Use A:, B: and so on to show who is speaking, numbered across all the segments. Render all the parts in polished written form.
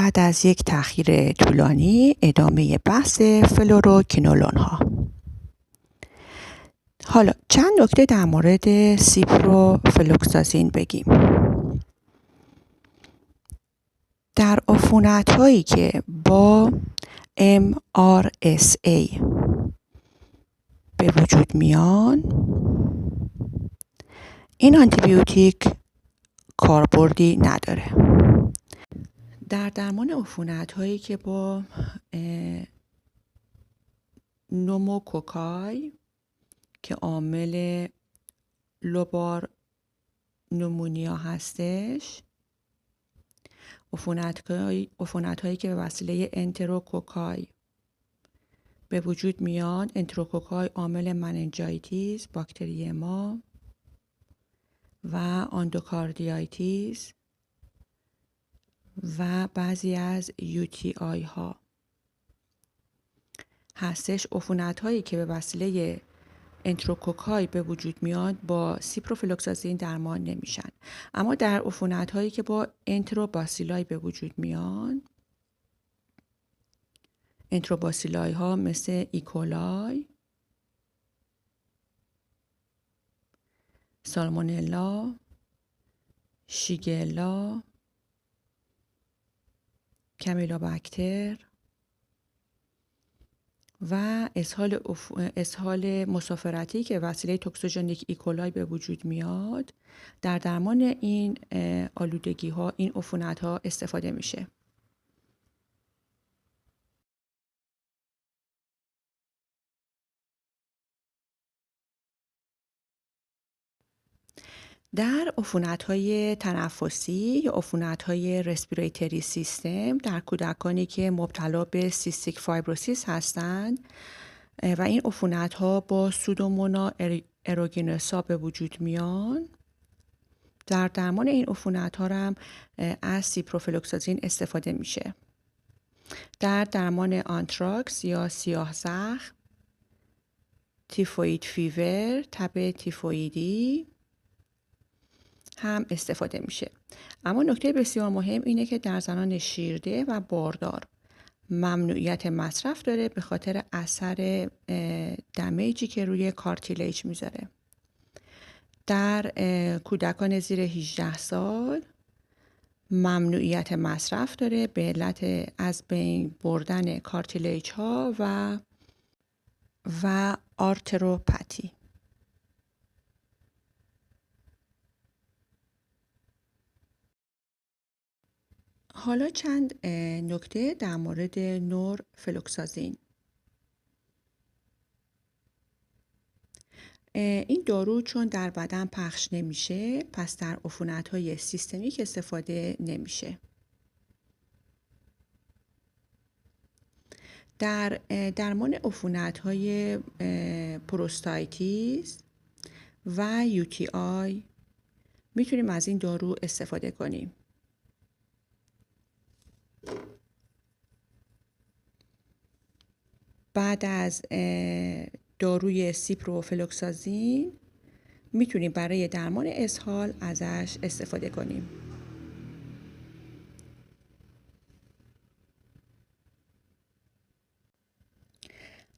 A: بعد از یک تأخیر طولانی ادامه بحث فلوروکینولون ها. حالا چند نکته در مورد سیپروفلوکساسین بگیم. در عفونت هایی که با MRSA به وجود میان، این آنتیبیوتیک کاربردی نداره. در درمان عفونت هایی که با نوموکوکای که عامل لوبار نمونیا هستش، عفونت هایی که به وسیله انتروکوکای به وجود میان، انتروکوکای عامل مننجایتیس، باکتری ما و آندوکاردیایتیس و بعضی از UTI ها هستش. عفونت هایی که به وسیله انتروکوکای به وجود میاد با سیپروفلوکساسین درمان نمیشن. اما در عفونت هایی که با انتروباسیلای به وجود میان، انتروباسیلای ها مثل ایکولای، سالمونلا، شیگلا، کامیلوباکتر و اسهال مسافرتی که وسیله توکسوژنیک ایکولای به وجود میاد، در درمان این آلودگی ها، این عفونت ها استفاده میشه. در عفونت‌های تنفسی یا عفونت‌های رسپیریتری سیستم در کودکانی که مبتلا به سیستیک فایبروسیس هستند و این عفونت‌ها با سودومونا اروگینوسا به وجود میان، در درمان این عفونت‌ها هم از سیپروفلوکساسین استفاده میشه. در درمان آنتراکس یا سیاه زخم، تیفوید فیور، تب تیفویدی هم استفاده میشه. اما نکته بسیار مهم اینه که در زنان شیرده و باردار ممنوعیت مصرف داره به خاطر اثر دمیجی که روی کارتیلیج میذاره. در کودکان زیر 18 سال ممنوعیت مصرف داره به علت از بین بردن کارتیلیج ها و آرتروپاتی. حالا چند نکته در مورد نورفلوکسازین. این دارو چون در بدن پخش نمیشه، پس در عفونت‌های سیستمیک استفاده نمیشه. در درمان عفونت‌های پروستاتیت و UTI میتونیم از این دارو استفاده کنیم. بعد از داروی سیپروفلوکساسین میتونیم برای درمان اسهال ازش استفاده کنیم.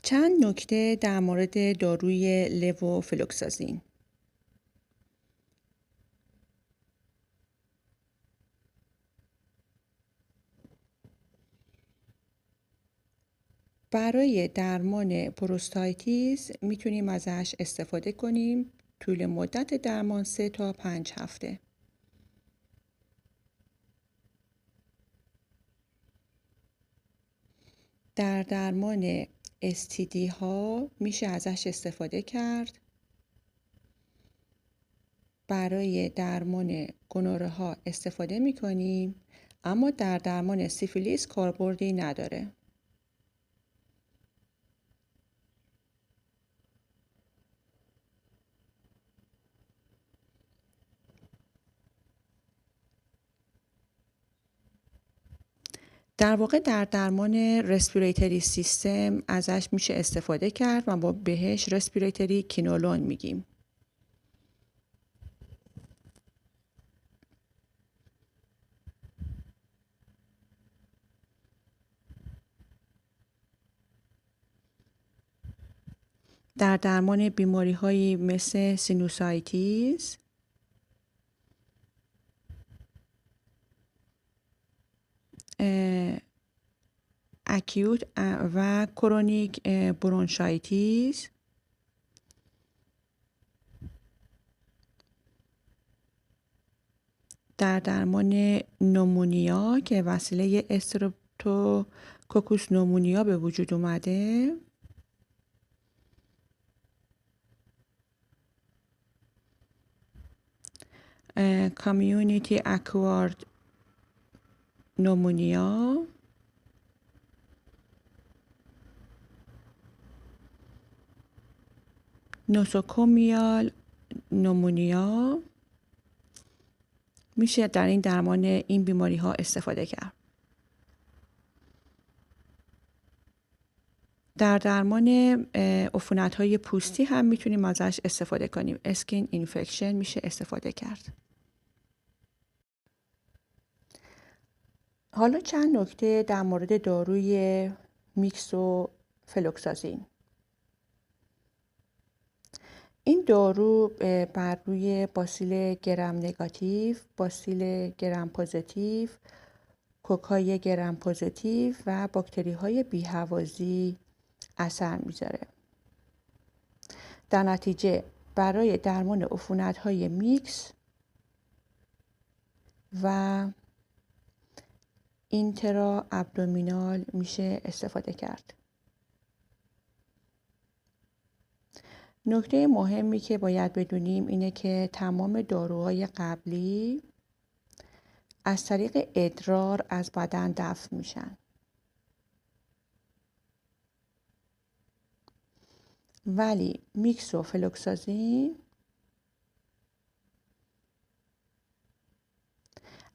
A: چند نکته در مورد داروی لوفلوکساسین. برای درمان پروستاتیت میتونیم ازش استفاده کنیم. طول مدت درمان 3 تا 5 هفته. در درمان STD ها میشه ازش استفاده کرد. برای درمان گنوره ها استفاده میکنیم، اما در درمان سیفیلیس کاربردی نداره. در واقع در درمان رسپیریتری سیستم ازش میشه استفاده کرد و ما بهش رسپیریتری کینولون میگیم. در درمان بیماری هایی مثل سینوسایتیس، اکیوت و کرونیک برونشایتیس، در درمان نومونیا که وسیله استرپتوکوکوس نومونیا به وجود اومده، کامیونیتی اکوارد نومونیا، نوسوکومیال نومونیا، میشه در این درمان این بیماری ها استفاده کرد. در درمان عفونت های پوستی هم میتونیم ازش استفاده کنیم. اسکین اینفکشن میشه استفاده کرد. حالا چند نکته در مورد داروی میکسوفلوکسازین. این دارو بر روی باسیل گرم نگاتیو، باسیل گرم پوزیتیو، کوکای گرم پوزیتیو و باکتری های بی‌هوازی اثر میذاره. در نتیجه برای درمان عفونت های میکس و اینترا ابدومینال میشه استفاده کرد. نکته مهمی که باید بدونیم اینه که تمام داروهای قبلی از طریق ادرار از بدن دفع میشن. ولی میکسوفلوکسازین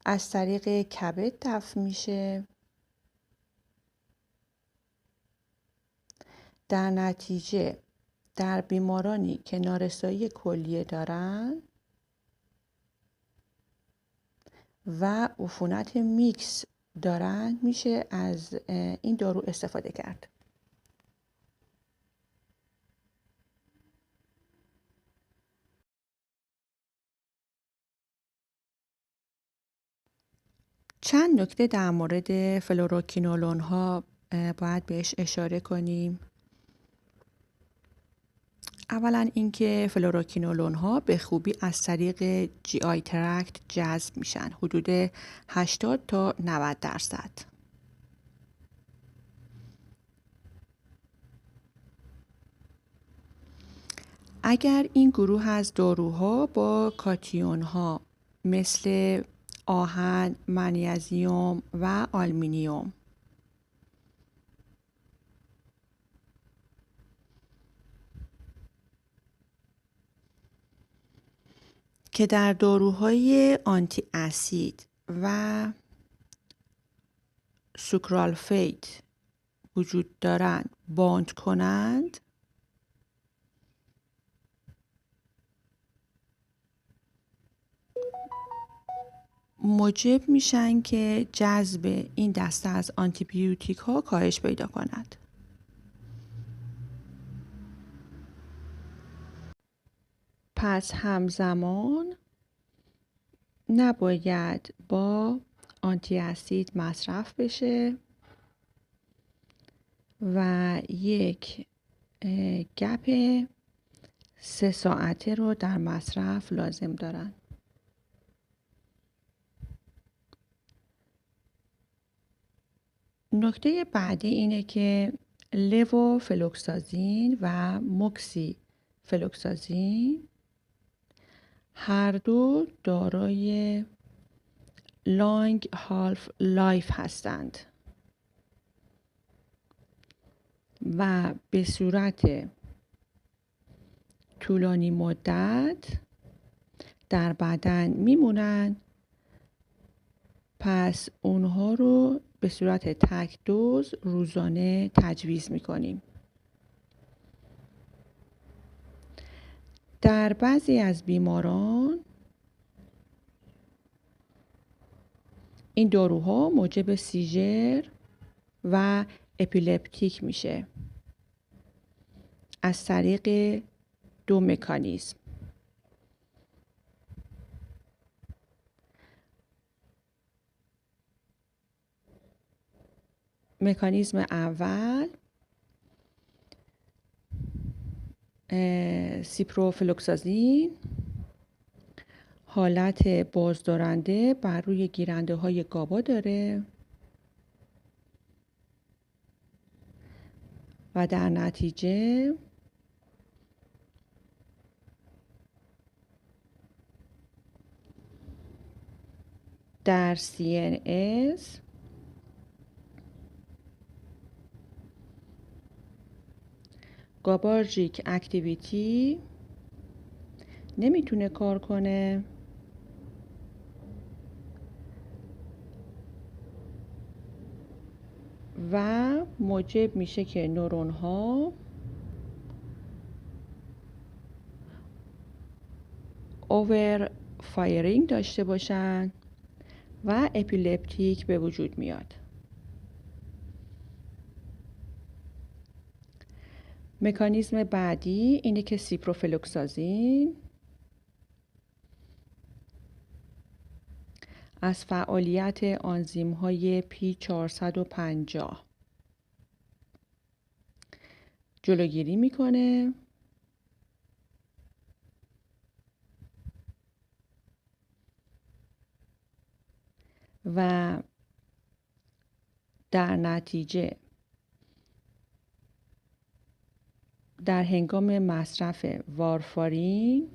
A: از طریق کبد دفع میشه. در نتیجه در بیمارانی که نارسایی کلیه دارن و عفونت میکس دارن میشه از این دارو استفاده کرد. چند نکته در مورد فلوروکینولون ها باید بهش اشاره کنیم. اولا اینکه فلوروکینولون ها به خوبی از طریق جی آی ترکت جذب میشن، حدود 80 تا 90%. اگر این گروه از داروها با کاتیون ها مثل آهن، منیزیم و آلومینیوم که در داروهای آنتی اسید و سوکرالفیت وجود دارند باند کنند، موجب میشن که جذب این دسته از آنتی بیوتیک ها کاهش پیدا کند. پس همزمان نباید با آنتی اسید مصرف بشه و یک گپ 3 ساعته رو در مصرف لازم دارن. نکته بعدی اینه که لووفلوکسازین و موکسی فلوکسازین هر دو دارای لانگ هالف لایف هستند و به صورت طولانی مدت در بدن میمونن. پس اونها رو به صورت تک دوز روزانه تجویز میکنیم. در بعضی از بیماران این داروها موجب سیژر و اپیلپتیک میشه از طریق 2 مکانیزم. مکانیزم اول سیپروفلوکسازین حالت بازدارنده بر روی گیرنده های گابا داره و در نتیجه در CNS گابارژیک اکتیویتی نمیتونه کار کنه و موجب میشه که نورون ها اوور فایرینگ داشته باشن و اپیلپتیک به وجود میاد. مکانیزم بعدی اینه که سیپروفلوکسازین از فعالیت آنزیم های P450 جلوگیری میکنه و در نتیجه در هنگام مصرف وارفارین،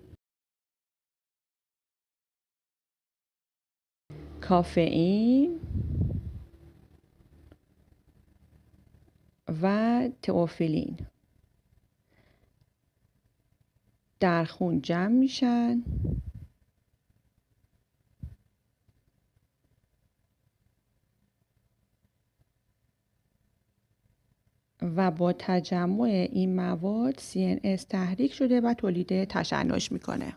A: کافئین و تئوفیلین در خون جمع میشن و با تجمع این مواد CNS تحریک شده و تولید تشنج میکنه.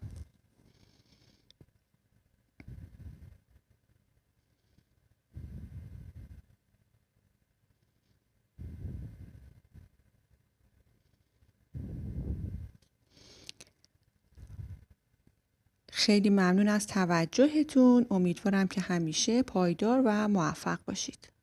A: خیلی ممنون از توجهتون. امیدوارم که همیشه پایدار و موفق باشید.